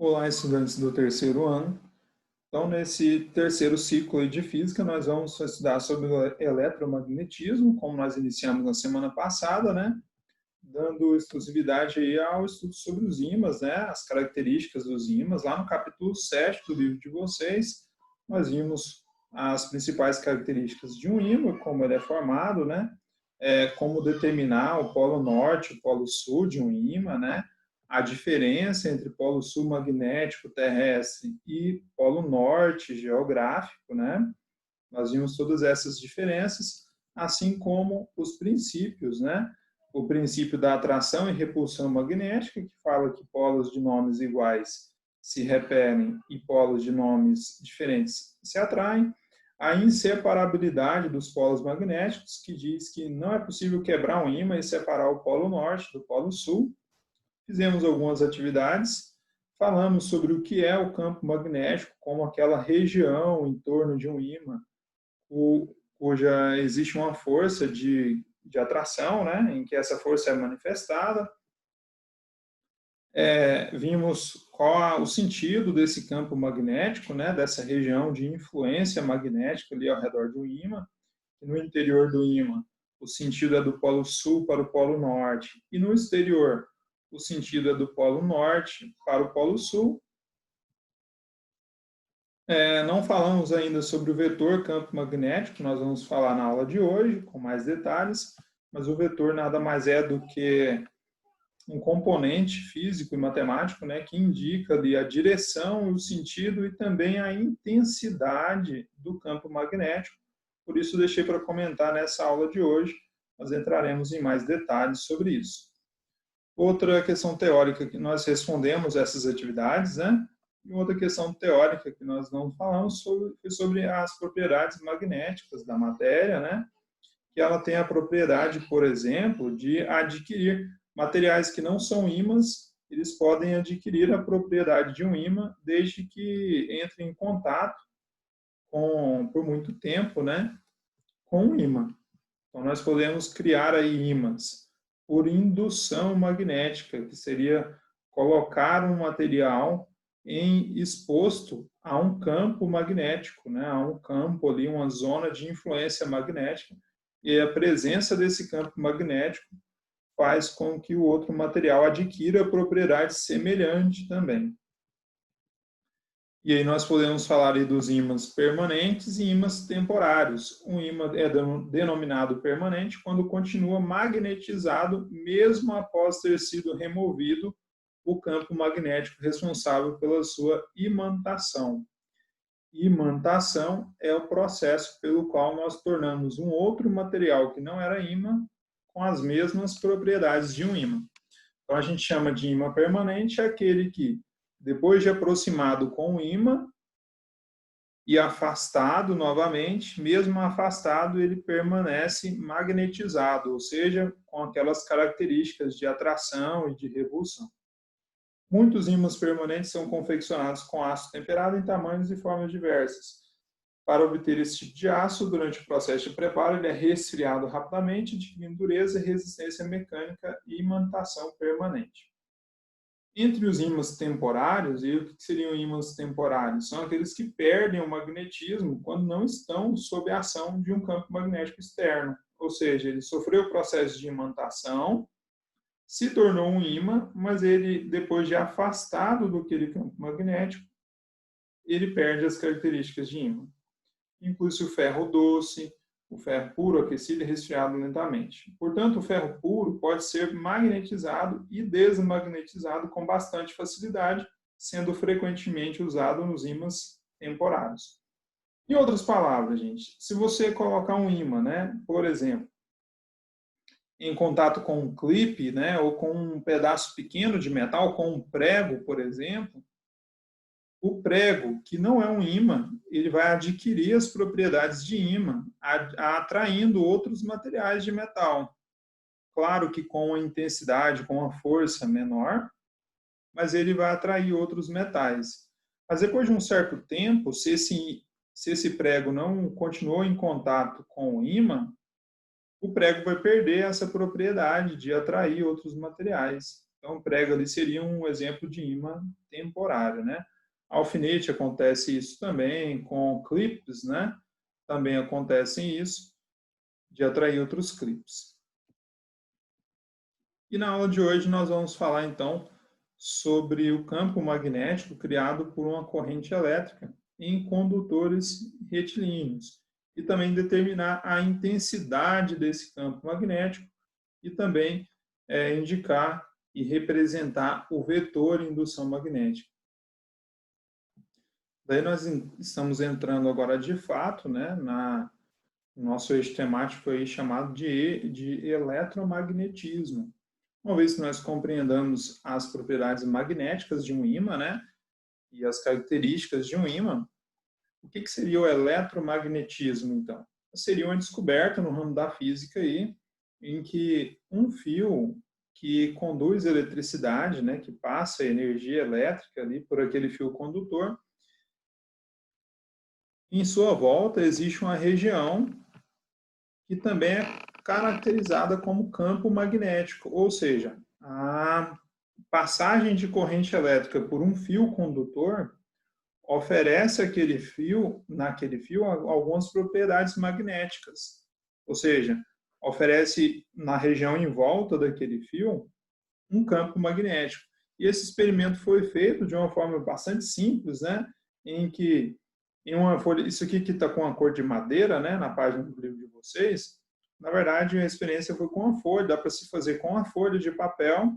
Olá, estudantes do terceiro ano. Então, nesse terceiro ciclo de física, nós vamos estudar sobre o eletromagnetismo, como nós iniciamos na semana passada, né? Dando exclusividade aí ao estudo sobre os ímãs, né? As características dos ímãs. Lá no capítulo 7 do livro de vocês, nós vimos as principais características de um ímã, como ele é formado, né? Como determinar o polo norte, o polo sul de um ímã, né? A diferença entre polo sul magnético terrestre e polo norte geográfico, né? Nós vimos todas essas diferenças, assim como os princípios, né? O princípio da atração e repulsão magnética, que fala que polos de nomes iguais se repelem e polos de nomes diferentes se atraem. A inseparabilidade dos polos magnéticos, que diz que não é possível quebrar um ímã e separar o polo norte do polo sul. Fizemos algumas atividades, falamos sobre o que é o campo magnético, como aquela região em torno de um ímã, cuja existe uma força de atração, né, em que essa força é manifestada. Vimos qual o sentido desse campo magnético, né, dessa região de influência magnética ali ao redor do ímã. No interior do ímã, o sentido é do polo sul para o polo norte, e no exterior, o sentido é do polo norte para o polo sul. Não falamos ainda sobre o vetor campo magnético, nós vamos falar na aula de hoje, com mais detalhes, mas o vetor nada mais é do que um componente físico e matemático, né, que indica ali a direção, o sentido e também a intensidade do campo magnético. Por isso, deixei para comentar nessa aula de hoje, nós entraremos em mais detalhes sobre isso. Outra questão teórica que nós respondemos essas atividades, né? E outra questão teórica que nós não falamos foi sobre as propriedades magnéticas da matéria, né? Que ela tem a propriedade, por exemplo, de adquirir materiais que não são ímãs, eles podem adquirir a propriedade de um ímã desde que entrem em contato por muito tempo, né, com um ímã. Então, nós podemos criar aí ímãs por indução magnética, que seria colocar um material exposto a um campo magnético, né, a um campo ali, uma zona de influência magnética, e a presença desse campo magnético faz com que o outro material adquira propriedade semelhante também. E aí nós podemos falar aí dos ímãs permanentes e ímãs temporários. Um ímã é denominado permanente quando continua magnetizado mesmo após ter sido removido o campo magnético responsável pela sua imantação. Imantação é o processo pelo qual nós tornamos um outro material que não era ímã com as mesmas propriedades de um ímã. Então a gente chama de ímã permanente aquele que, depois de aproximado com o ímã e afastado novamente, mesmo afastado, ele permanece magnetizado, ou seja, com aquelas características de atração e de repulsão. Muitos ímãs permanentes são confeccionados com aço temperado em tamanhos e formas diversas. Para obter esse tipo de aço, durante o processo de preparo, ele é resfriado rapidamente, adquirindo dureza, resistência mecânica e imantação permanente. Entre os ímãs temporários, e o que seriam ímãs temporários? São aqueles que perdem o magnetismo quando não estão sob a ação de um campo magnético externo. Ou seja, ele sofreu o processo de imantação, se tornou um ímã, mas ele, depois de afastado do aquele campo magnético, ele perde as características de ímã. Inclui-se o ferro doce, o ferro puro aquecido e resfriado lentamente. Portanto, o ferro puro pode ser magnetizado e desmagnetizado com bastante facilidade, sendo frequentemente usado nos ímãs temporários. Em outras palavras, gente, se você colocar um ímã, né, por exemplo, em contato com um clipe, né, ou com um pedaço pequeno de metal, com um prego, por exemplo, o prego, que não é um ímã, ele vai adquirir as propriedades de ímã, atraindo outros materiais de metal. Claro que com a intensidade, com a força menor, mas ele vai atrair outros metais. Mas depois de um certo tempo, se esse prego não continuou em contato com o ímã, o prego vai perder essa propriedade de atrair outros materiais. Então, o prego ali seria um exemplo de ímã temporário, né? Alfinete acontece isso também, com clips, né? Também acontece isso, de atrair outros clips. E na aula de hoje nós vamos falar então sobre o campo magnético criado por uma corrente elétrica em condutores retilíneos e também determinar a intensidade desse campo magnético e também indicar e representar o vetor indução magnética. Daí nós estamos entrando agora de fato, né, no nosso eixo temático aí chamado de eletromagnetismo. Uma vez que nós compreendamos as propriedades magnéticas de um ímã, né, e as características de um ímã, o que seria o eletromagnetismo, então? Seria uma descoberta no ramo da física aí, em que um fio que conduz eletricidade, né, que passa energia elétrica ali por aquele fio condutor, em sua volta existe uma região que também é caracterizada como campo magnético, ou seja, a passagem de corrente elétrica por um fio condutor oferece naquele fio, algumas propriedades magnéticas. Ou seja, oferece na região em volta daquele fio um campo magnético. E esse experimento foi feito de uma forma bastante simples, né? Em que em uma folha, isso aqui que está com a cor de madeira, né? Na página do livro de vocês, na verdade a experiência foi com a folha, dá para se fazer com a folha de papel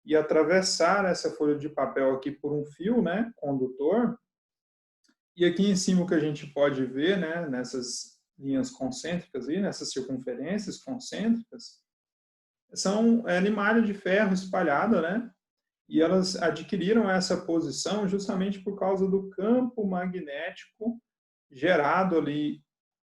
e atravessar essa folha de papel aqui por um fio, né? Condutor. E aqui em cima o que a gente pode ver, né, nessas linhas concêntricas, aí, nessas circunferências concêntricas, são limalha de ferro espalhada, né? E elas adquiriram essa posição justamente por causa do campo magnético gerado ali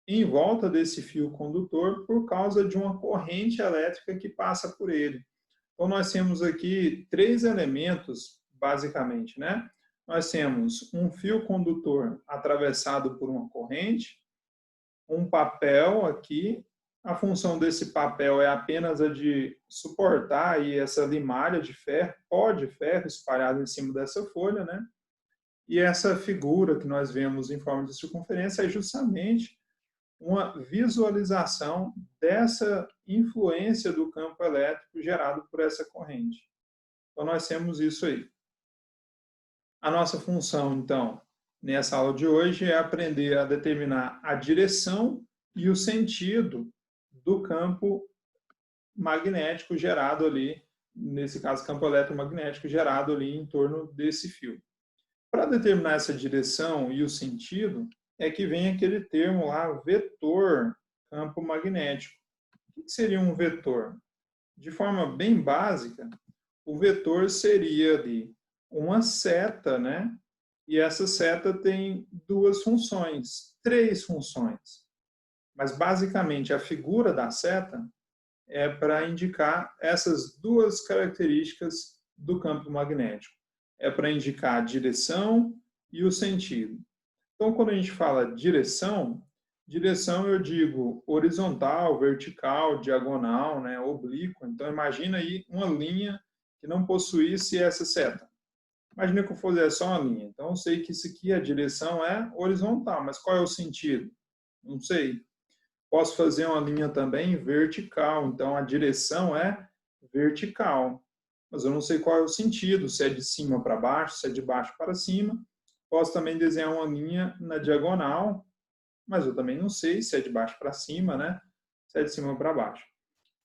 em volta desse fio condutor por causa de uma corrente elétrica que passa por ele. Então nós temos aqui três elementos, basicamente, né? Nós temos um fio condutor atravessado por uma corrente, um papel aqui. A função desse papel é apenas a de suportar aí essa limalha de ferro, pó de ferro espalhado em cima dessa folha, né? E essa figura que nós vemos em forma de circunferência é justamente uma visualização dessa influência do campo elétrico gerado por essa corrente. Então nós temos isso aí. A nossa função, então, nessa aula de hoje é aprender a determinar a direção e o sentido do campo magnético gerado ali, nesse caso, campo eletromagnético gerado ali em torno desse fio. Para determinar essa direção e o sentido, é que vem aquele termo lá, vetor campo magnético. O que seria um vetor? De forma bem básica, o vetor seria ali uma seta, né? E essa seta tem duas funções, três funções. Mas basicamente a figura da seta é para indicar essas duas características do campo magnético. É para indicar a direção e o sentido. Então, quando a gente fala direção eu digo horizontal, vertical, diagonal, né, oblíqua. Então, imagina aí uma linha que não possuísse essa seta. Imagina que eu fosse só uma linha. Então, eu sei que isso aqui, a direção é horizontal, mas qual é o sentido? Não sei. Posso fazer uma linha também vertical, então a direção é vertical. Mas eu não sei qual é o sentido, se é de cima para baixo, se é de baixo para cima. Posso também desenhar uma linha na diagonal, mas eu também não sei se é de baixo para cima, né? Se é de cima para baixo.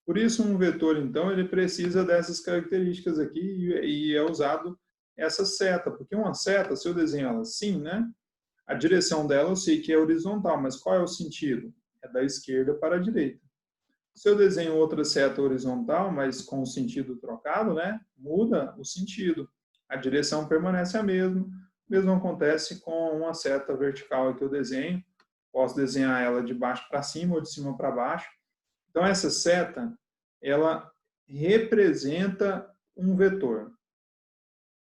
Por isso, um vetor, então, ele precisa dessas características aqui e é usado essa seta, porque uma seta, se eu desenho ela assim, né? A direção dela eu sei que é horizontal, mas qual é o sentido? É da esquerda para a direita. Se eu desenho outra seta horizontal, mas com o sentido trocado, né? Muda o sentido. A direção permanece a mesma. O mesmo acontece com uma seta vertical que eu desenho. Posso desenhar ela de baixo para cima ou de cima para baixo. Então, essa seta, ela representa um vetor,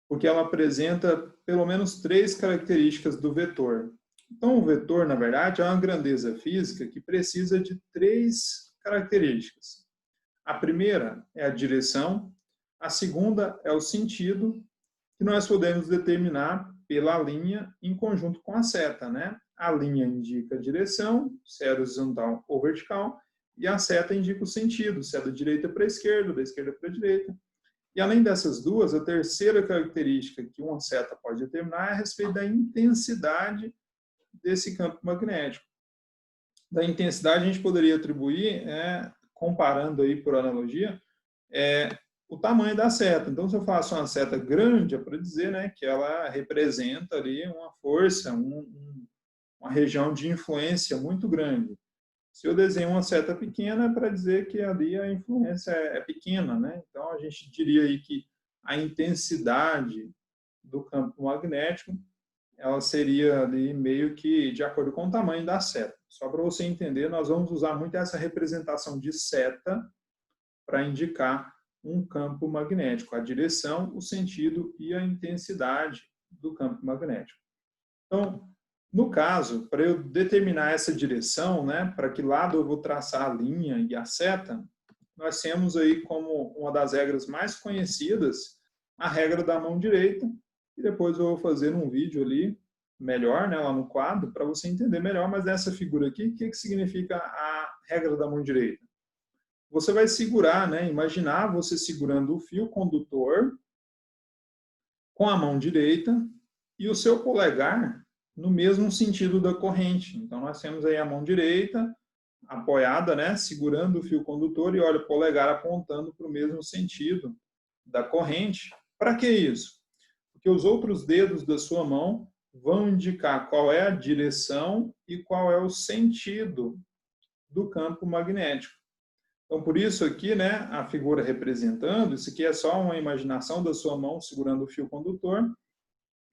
porque ela apresenta pelo menos três características do vetor. Então, o vetor, na verdade, é uma grandeza física que precisa de três características. A primeira é a direção, a segunda é o sentido, que nós podemos determinar pela linha em conjunto com a seta, né? A linha indica a direção, se é horizontal ou vertical, e a seta indica o sentido, se é da direita para a esquerda, da esquerda para a direita. E além dessas duas, a terceira característica que uma seta pode determinar é a respeito da intensidade desse campo magnético. Da intensidade a gente poderia atribuir, comparando aí por analogia, o tamanho da seta. Então, se eu faço uma seta grande, é para dizer, né, que ela representa ali uma força, uma região de influência muito grande. Se eu desenho uma seta pequena, é para dizer que ali a influência é pequena, né? Então, a gente diria aí que a intensidade do campo magnético, ela seria ali meio que de acordo com o tamanho da seta. Só para você entender, nós vamos usar muito essa representação de seta para indicar um campo magnético, a direção, o sentido e a intensidade do campo magnético. Então, no caso, para eu determinar essa direção, né, para que lado eu vou traçar a linha e a seta, nós temos aí como uma das regras mais conhecidas a regra da mão direita, e depois eu vou fazer um vídeo ali melhor, né, lá no quadro, para você entender melhor, mas nessa figura aqui, o que significa a regra da mão direita? Você vai segurar, né, imaginar você segurando o fio condutor com a mão direita e o seu polegar no mesmo sentido da corrente. Então, nós temos aí a mão direita apoiada, né, segurando o fio condutor e olha o polegar apontando para o mesmo sentido da corrente. Para que isso? Porque os outros dedos da sua mão vão indicar qual é a direção e qual é o sentido do campo magnético. Então, por isso aqui, né, a figura representando, isso aqui é só uma imaginação da sua mão segurando o fio condutor.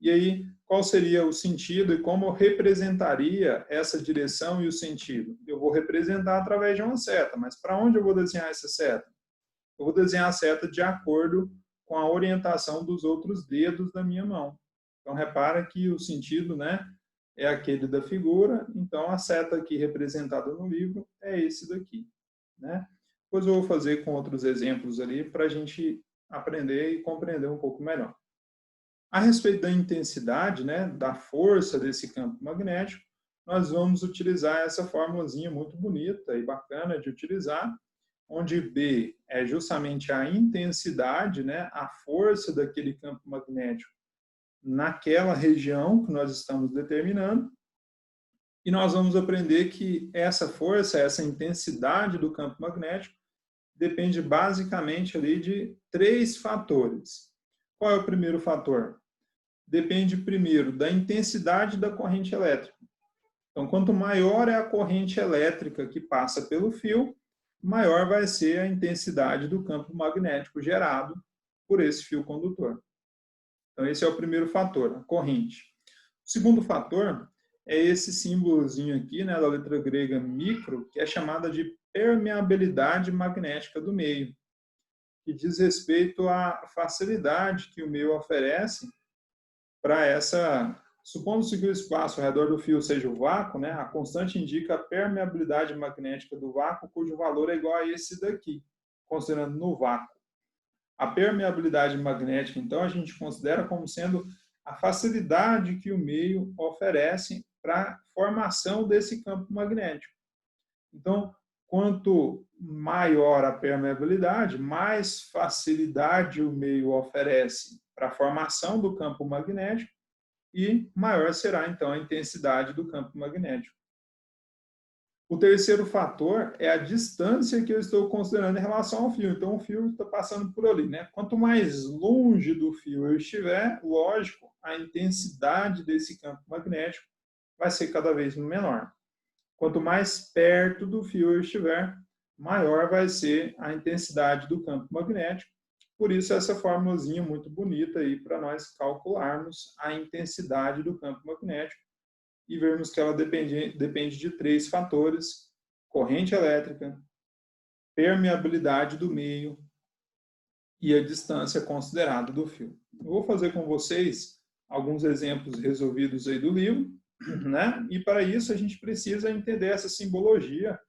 E aí, qual seria o sentido e como eu representaria essa direção e o sentido? Eu vou representar através de uma seta, mas para onde eu vou desenhar essa seta? Eu vou desenhar a seta de acordo com a orientação dos outros dedos da minha mão. Então, repara que o sentido, né, é aquele da figura, então a seta aqui representada no livro é esse daqui, né? Depois eu vou fazer com outros exemplos ali para a gente aprender e compreender um pouco melhor. A respeito da intensidade, né, da força desse campo magnético, nós vamos utilizar essa formulazinha muito bonita e bacana de utilizar, onde B é justamente a intensidade, né, a força daquele campo magnético naquela região que nós estamos determinando. E nós vamos aprender que essa força, essa intensidade do campo magnético depende basicamente ali de 3 fatores. Qual é o primeiro fator? Depende primeiro da intensidade da corrente elétrica. Então, quanto maior é a corrente elétrica que passa pelo fio, maior vai ser a intensidade do campo magnético gerado por esse fio condutor. Então, esse é o primeiro fator, a corrente. O segundo fator é esse símbolozinho aqui, né, da letra grega micro, que é chamada de permeabilidade magnética do meio, que diz respeito à facilidade que o meio oferece para essa... Supondo-se que o espaço ao redor do fio seja o vácuo, né, a constante indica a permeabilidade magnética do vácuo, cujo valor é igual a esse daqui, considerando no vácuo. A permeabilidade magnética, então, a gente considera como sendo a facilidade que o meio oferece para a formação desse campo magnético. Então, quanto maior a permeabilidade, mais facilidade o meio oferece para a formação do campo magnético e maior será, então, a intensidade do campo magnético. O terceiro fator é a distância que eu estou considerando em relação ao fio. Então, o fio está passando por ali, né? Quanto mais longe do fio eu estiver, lógico, a intensidade desse campo magnético vai ser cada vez menor. Quanto mais perto do fio eu estiver, maior vai ser a intensidade do campo magnético. Por isso, essa formulazinha muito bonita aí para nós calcularmos a intensidade do campo magnético e vermos que ela depende de 3 fatores: corrente elétrica, permeabilidade do meio e a distância considerada do fio. Eu vou fazer com vocês alguns exemplos resolvidos aí do livro, né? E para isso a gente precisa entender essa simbologia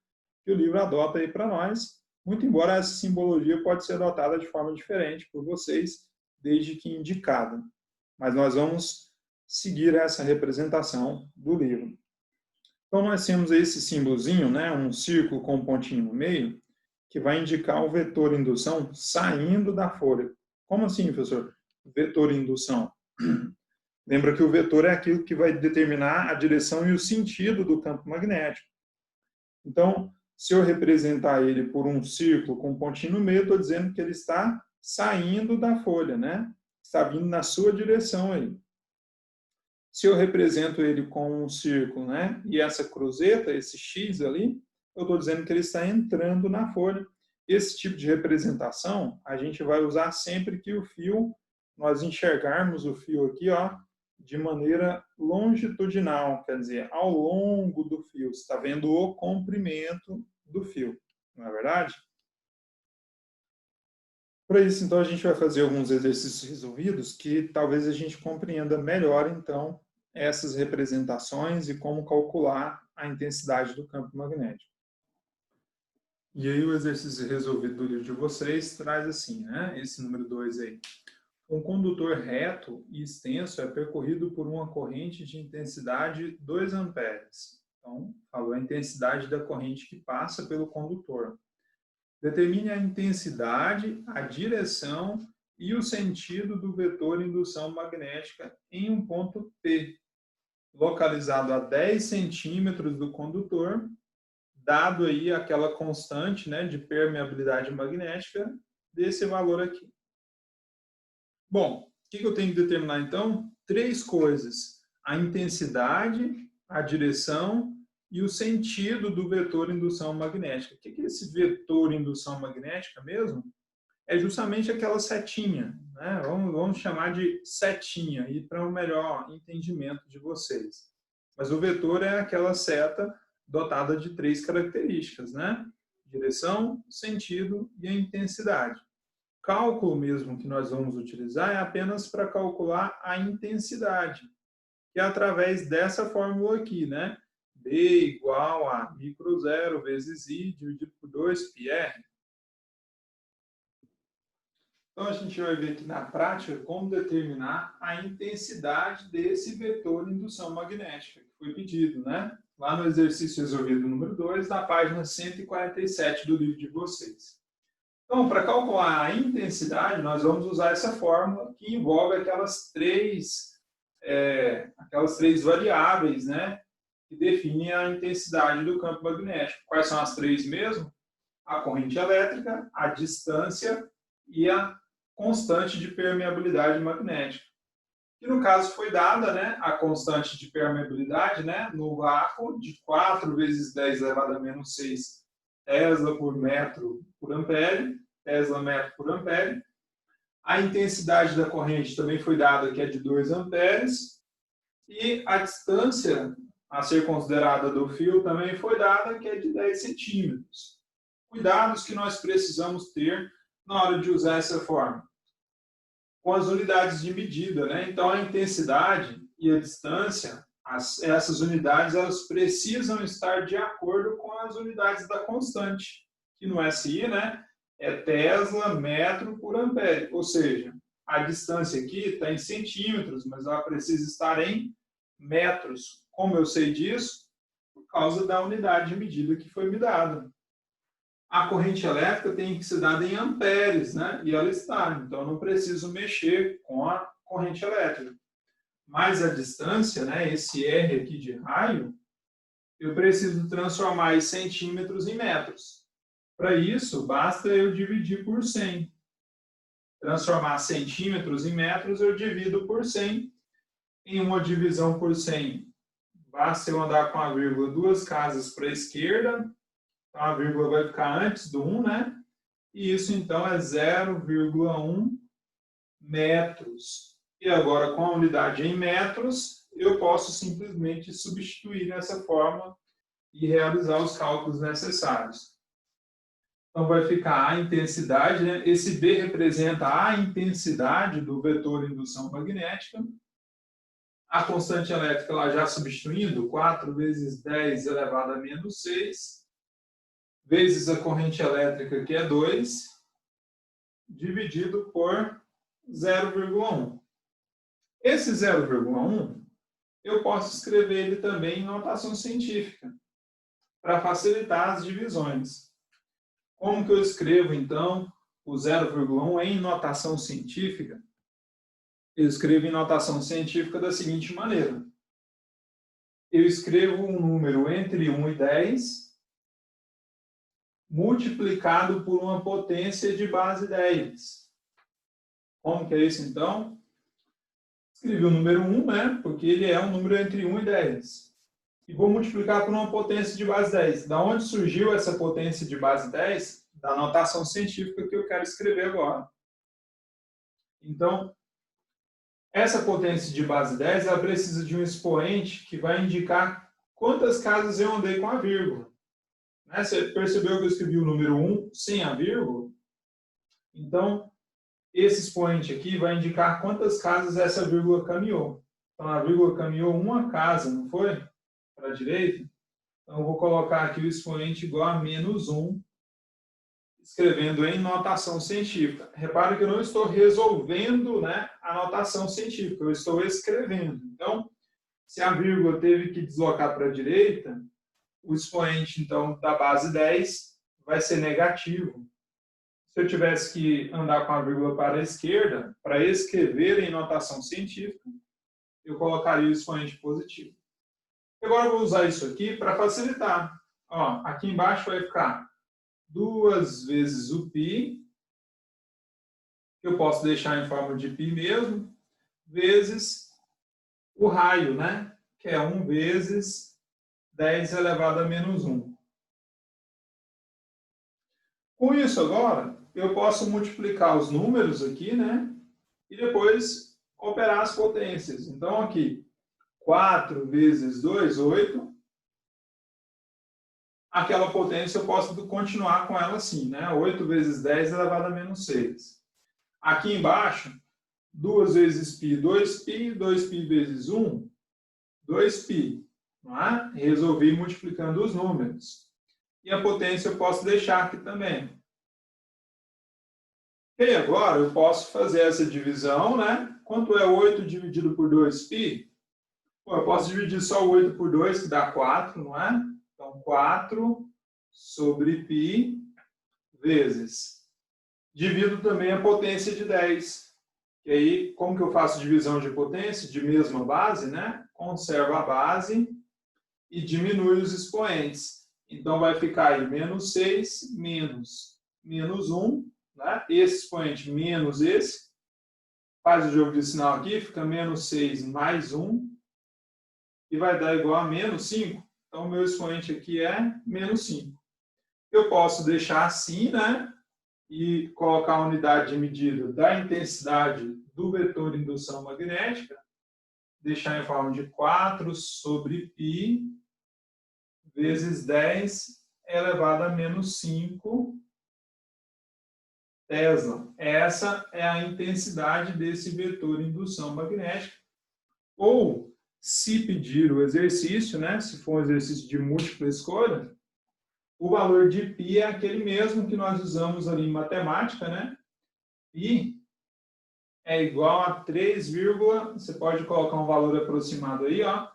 que o livro adota aí para nós, muito embora essa simbologia pode ser adotada de forma diferente por vocês, desde que indicada. mas nós vamos seguir essa representação do livro. Então, nós temos esse símbolozinho, né, um círculo com um pontinho no meio, que vai indicar o vetor indução saindo da folha. Como assim, professor? Vetor indução. Lembra que o vetor é aquilo que vai determinar a direção e o sentido do campo magnético. Então, se eu representar ele por um círculo com um pontinho no meio, eu estou dizendo que ele está saindo da folha, né? Está vindo na sua direção aí. Se eu represento ele com um círculo, né? E essa cruzeta, esse X ali, eu estou dizendo que ele está entrando na folha. Esse tipo de representação a gente vai usar sempre que o fio, nós enxergarmos o fio aqui, ó, de maneira longitudinal, quer dizer, ao longo do fio. Você está vendo o comprimento do fio, não é verdade? Para isso, então, a gente vai fazer alguns exercícios resolvidos que talvez a gente compreenda melhor, então, essas representações e como calcular a intensidade do campo magnético. E aí o exercício resolvido do livro de vocês traz assim, né? Esse número 2 aí. Um condutor reto e extenso é percorrido por uma corrente de intensidade 2 amperes. Então, falou a intensidade da corrente que passa pelo condutor. Determine a intensidade, a direção e o sentido do vetor indução magnética em um ponto P, localizado a 10 centímetros do condutor, dado aí aquela constante, né, de permeabilidade magnética desse valor aqui. Bom, o que eu tenho que determinar então? 3 coisas: a intensidade, a direção e o sentido do vetor indução magnética. O que é esse vetor indução magnética mesmo? É justamente aquela setinha, né? Vamos chamar de setinha, e para um melhor entendimento de vocês. Mas o vetor é aquela seta dotada de 3 características, né? Direção, sentido e a intensidade. O cálculo mesmo que nós vamos utilizar é apenas para calcular a intensidade, que é através dessa fórmula aqui, né? B igual a I cruzado zero vezes I dividido por 2πr. Então, a gente vai ver aqui na prática como determinar a intensidade desse vetor indução magnética que foi pedido, né? Lá no exercício resolvido número 2, na página 147 do livro de vocês. Então, para calcular a intensidade, nós vamos usar essa fórmula que envolve aquelas três variáveis, né, que definem a intensidade do campo magnético. Quais são as 3 mesmo? A corrente elétrica, a distância e a constante de permeabilidade magnética. Que no caso foi dada, né, a constante de permeabilidade, né, no vácuo de 4 vezes 10 elevado a menos 6 Tesla por metro por ampere, Tesla metro por ampere. A intensidade da corrente também foi dada, que é de 2 amperes. E a distância a ser considerada do fio também foi dada, que é de 10 centímetros. Cuidados que nós precisamos ter na hora de usar essa fórmula. Com as unidades de medida, né? Então, a intensidade e a distância, essas unidades, elas precisam estar de acordo com as unidades da constante, que no SI, né, é Tesla metro por ampere. Ou seja, a distância aqui está em centímetros, mas ela precisa estar em metros. Como eu sei disso? Por causa da unidade de medida que foi me dada. A corrente elétrica tem que ser dada em amperes, né? E ela está, então eu não preciso mexer com a corrente elétrica. Mas a distância, né, esse R aqui de raio, eu preciso transformar em centímetros em metros. Para isso, basta eu dividir por 100. Transformar centímetros em metros, eu divido por 100. Em uma divisão por 100, basta eu andar com a vírgula 2 casas para a esquerda. Então, a vírgula vai ficar antes do 1, né? E isso, então, é 0,1 metros. E agora, com a unidade em metros, eu posso simplesmente substituir essa forma e realizar os cálculos necessários. Então, vai ficar a intensidade, né? Esse B representa a intensidade do vetor indução magnética. A constante elétrica, ela já substituindo, 4 vezes 10 elevado a menos 6, vezes a corrente elétrica, que é 2, dividido por 0,1. Esse 0,1, eu posso escrever ele também em notação científica, para facilitar as divisões. Como que eu escrevo, então, o 0,1 em notação científica? Eu escrevo em notação científica da seguinte maneira. Eu escrevo um número entre 1 e 10, multiplicado por uma potência de base 10. Como que é isso, então? Escrevi o número 1, né? Porque ele é um número entre 1 e 10. E vou multiplicar por uma potência de base 10. Da onde surgiu essa potência de base 10? Da notação científica que eu quero escrever agora. Então, essa potência de base 10, ela precisa de um expoente que vai indicar quantas casas eu andei com a vírgula. Né? Você percebeu que eu escrevi o número 1 sem a vírgula? Então, esse expoente aqui vai indicar quantas casas essa vírgula caminhou. Então, a vírgula caminhou uma casa, não foi? Para a direita. Então, eu vou colocar aqui o expoente igual a menos 1, escrevendo em notação científica. Repare que eu não estou resolvendo, né, a notação científica, eu estou escrevendo. Então, se a vírgula teve que deslocar para a direita, o expoente, então, da base 10 vai ser negativo. Se eu tivesse que andar com a vírgula para a esquerda, para escrever em notação científica, eu colocaria o expoente positivo. Agora eu vou usar isso aqui para facilitar. Ó, aqui embaixo vai ficar 2 vezes o π, que eu posso deixar em forma de π mesmo, vezes o raio, né? Que é 1 vezes 10 elevado a menos 1. Com isso agora, eu posso multiplicar os números aqui, né? E depois operar as potências. Então, aqui, 4 vezes 2, 8. Aquela potência eu posso continuar com ela assim, né? 8 vezes 10 elevado a menos 6. Aqui embaixo, 2 vezes π, 2π, 2π vezes 1, 2π. Não é? Resolvi multiplicando os números. E a potência eu posso deixar aqui também. E agora eu posso fazer essa divisão, né? Quanto é 8 dividido por 2π? Bom, eu posso dividir só o 8 por 2, que dá 4, não é? Então, 4 sobre π vezes. Divido também a potência de 10. E aí, como que eu faço divisão de potência? De mesma base, né? Conservo a base e diminui os expoentes. Então, vai ficar aí menos 6 menos 1. Né? Esse expoente menos esse. Faz o jogo de sinal aqui, fica menos 6 mais 1. E vai dar igual a menos 5. Então, o meu expoente aqui é menos 5. Eu posso deixar assim, né? E colocar a unidade de medida da intensidade do vetor indução magnética, deixar em forma de 4 sobre π vezes 10 elevado a menos 5 Tesla. Essa é a intensidade desse vetor indução magnética. Ou, se pedir o exercício, né, se for um exercício de múltipla escolha, o valor de π é aquele mesmo que nós usamos ali em matemática, né? Π é igual a 3, você pode colocar um valor aproximado aí, ó.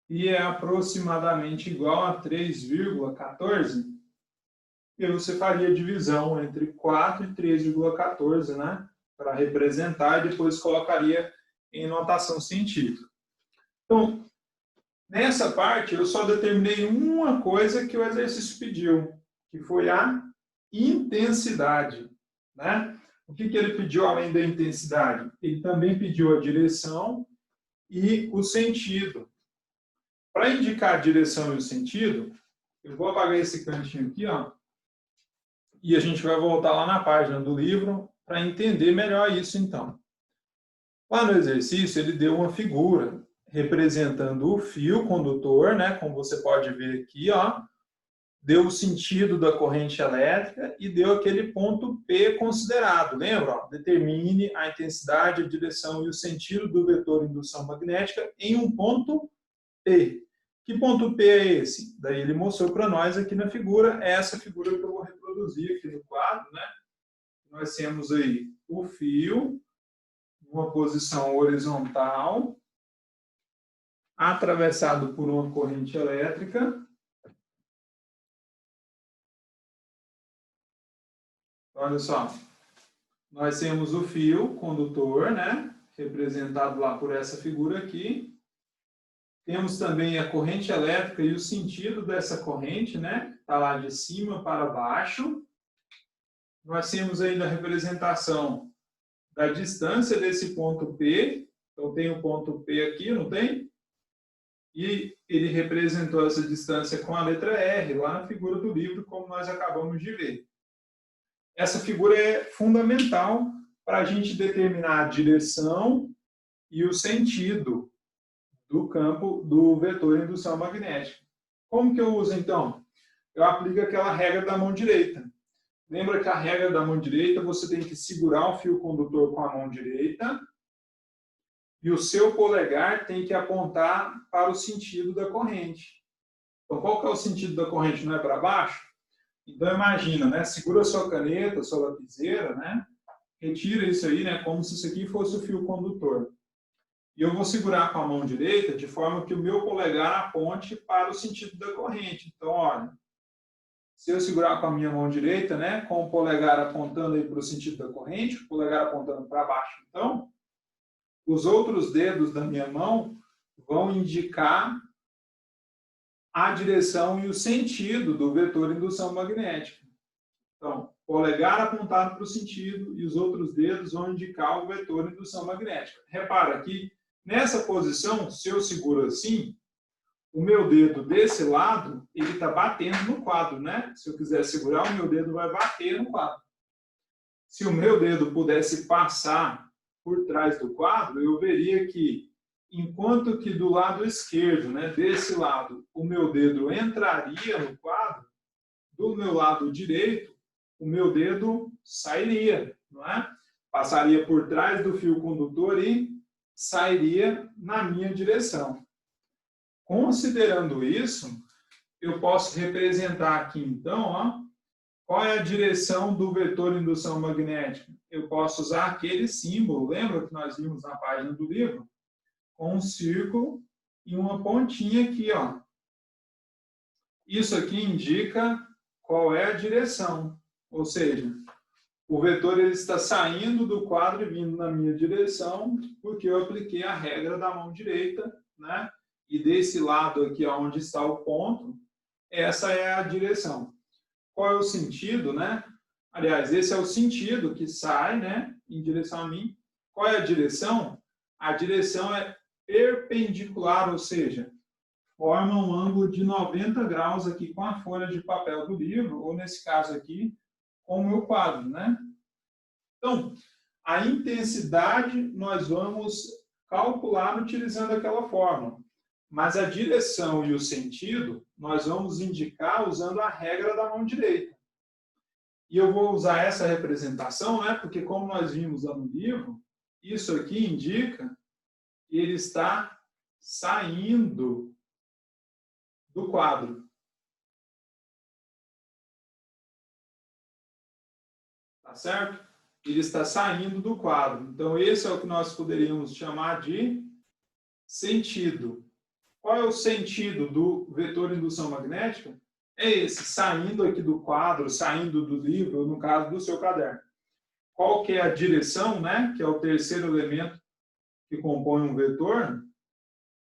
Π é aproximadamente igual a 3,14. E você faria a divisão entre 4 e 3,14, né? Para representar e depois colocaria em notação científica. Então, nessa parte, eu só determinei uma coisa que o exercício pediu, que foi a intensidade, né? O que ele pediu além da intensidade? Ele também pediu a direção e o sentido. Para indicar a direção e o sentido, eu vou apagar esse cantinho aqui, ó, e a gente vai voltar lá na página do livro para entender melhor isso, então. Lá no exercício, ele deu uma figura representando o fio condutor, né, como você pode ver aqui, ó, deu o sentido da corrente elétrica e deu aquele ponto P considerado. Lembra? Ó? Determine a intensidade, a direção e o sentido do vetor indução magnética em um ponto P. Que ponto P é esse? Daí ele mostrou para nós aqui na figura, essa figura que eu vou reproduzir aqui no quadro, né? Nós temos aí o fio, numa posição horizontal, atravessado por uma corrente elétrica. Olha só, nós temos o fio condutor, né? Representado lá por essa figura aqui. Temos também a corrente elétrica e o sentido dessa corrente, né? Está lá de cima para baixo. Nós temos ainda a representação da distância desse ponto P. Então, tem o ponto P aqui, não tem? E ele representou essa distância com a letra R, lá na figura do livro, como nós acabamos de ver. Essa figura é fundamental para a gente determinar a direção e o sentido do campo do vetor de indução magnética. Como que eu uso, então? Eu aplico aquela regra da mão direita. Lembra que a regra da mão direita, você tem que segurar o fio condutor com a mão direita e o seu polegar tem que apontar para o sentido da corrente. Então, qual que é o sentido da corrente? Não é para baixo? Então, imagina, né? Segura a sua caneta, a sua lapiseira, né? Retira isso aí, né? Como se isso aqui fosse o fio condutor. E eu vou segurar com a mão direita de forma que o meu polegar aponte para o sentido da corrente. Então, olha, se eu segurar com a minha mão direita, né? Com o polegar apontando aí para o sentido da corrente, o polegar apontando para baixo. Então, os outros dedos da minha mão vão indicar a direção e o sentido do vetor de indução magnética. Então, polegar apontado para o sentido e os outros dedos vão indicar o vetor de indução magnética. Repara que nessa posição, se eu seguro assim, o meu dedo desse lado, ele está batendo no quadro, né? Se eu quiser segurar, o meu dedo vai bater no quadro. Se o meu dedo pudesse passar por trás do quadro, eu veria que, enquanto que do lado esquerdo, né, desse lado, o meu dedo entraria no quadro, do meu lado direito, o meu dedo sairia, não é? Passaria por trás do fio condutor e sairia na minha direção. Considerando isso, eu posso representar aqui, então, ó, qual é a direção do vetor de indução magnética? Eu posso usar aquele símbolo, lembra que nós vimos na página do livro? Com um círculo e uma pontinha aqui, ó. Isso aqui indica qual é a direção, ou seja, o vetor ele está saindo do quadro e vindo na minha direção, porque eu apliquei a regra da mão direita, né? E desse lado aqui, onde está o ponto, essa é a direção. Qual é o sentido, né? Aliás, esse é o sentido que sai, né, em direção a mim. Qual é a direção? A direção é perpendicular, ou seja, forma um ângulo de 90 graus aqui com a folha de papel do livro, ou nesse caso aqui, com o meu quadro, né? Então, a intensidade nós vamos calcular utilizando aquela fórmula. Mas a direção e o sentido nós vamos indicar usando a regra da mão direita. E eu vou usar essa representação, né? Porque como nós vimos lá no livro, isso aqui indica que ele está saindo do quadro. Tá certo? Ele está saindo do quadro. Então, esse é o que nós poderíamos chamar de sentido. Qual é o sentido do vetor de indução magnética? É esse, saindo aqui do quadro, saindo do livro, ou no caso do seu caderno. Qual que é a direção, né? Que é o terceiro elemento que compõe um vetor.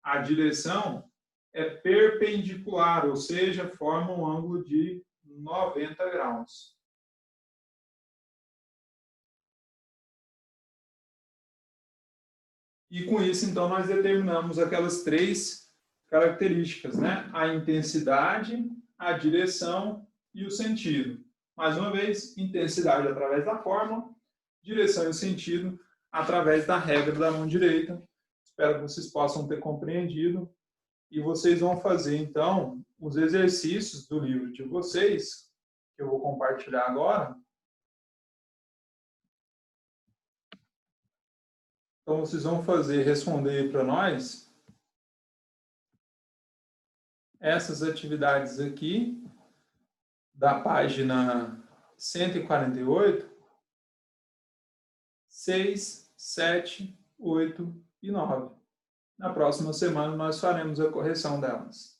A direção é perpendicular, ou seja, forma um ângulo de 90 graus. E com isso, então, nós determinamos aquelas três características, né? A intensidade, a direção e o sentido. Mais uma vez, intensidade através da fórmula, direção e sentido através da regra da mão direita. Espero que vocês possam ter compreendido. E vocês vão fazer, então, os exercícios do livro de vocês, que eu vou compartilhar agora. Então, vocês vão responder para nós essas atividades aqui, da página 148, 6, 7 8 e 9. Na próxima semana, nós faremos a correção delas.